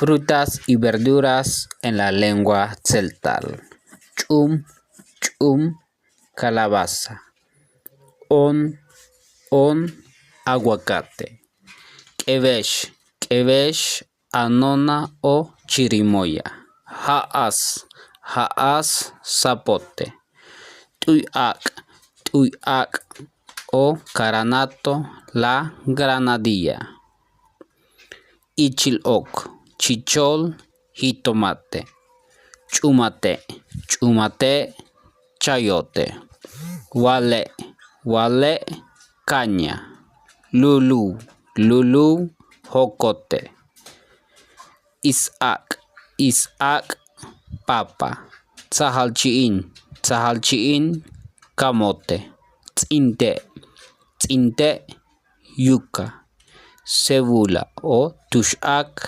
Frutas y verduras en la lengua celtal. Chum, chum, calabaza. On, aguacate. Kevesh, kevesh, anona o chirimoya. Haas, zapote. Tuyak, o caranato, la granadilla. Ichilok, chichol, jitomate. Chumate, chayote. Wale, caña. Lulu, jocote. Isaac, papa. Tzahalchiin, camote. Tzinte, yuca. Cebula o tushak,